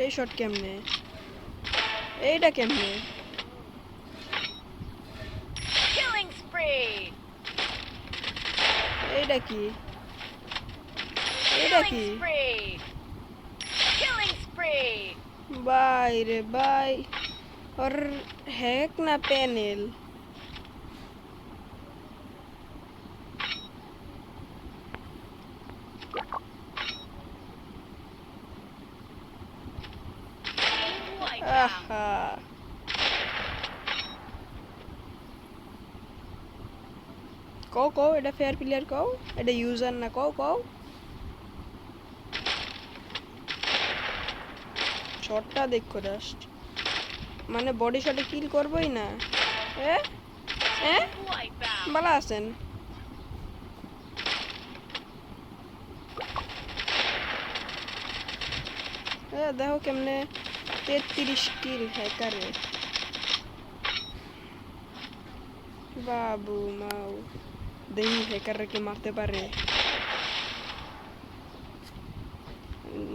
এই শট কেমনে? এইটা কেমনে? Killing spree. এইটা কি? এইটা Killing কি? spree. Killing spree. ভাই রে ভাই, और हैक ना पैनल। Wipeout. আহা, কও কও এটা ফেয়ার প্লেয়ার, কও এটা ইউজার না, কও কও। শটটা দেখো জাস্ট, মানে বডি শটে কিল করবই না। এ এ Wipeout. ভালো আছেন। দেখো কেমনে 33 কিল হ্যাকারে। বাবু মাও দেখি হ্যাকারকে মারতে পারে।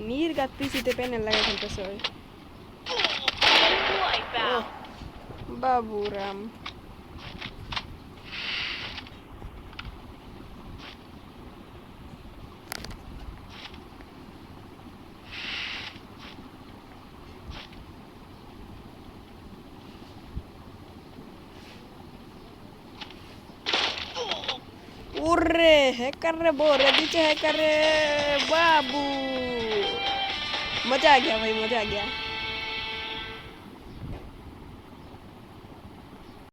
নির্ঘাত পিসিতে প্যানেল লাগাই ফেলতেছে। ও Wipeout. বাবু রাম। उर्रे हैकर रे बोरे दीचे हैकर रे बाबू। मजा आ गया भाई, मजा आ गया।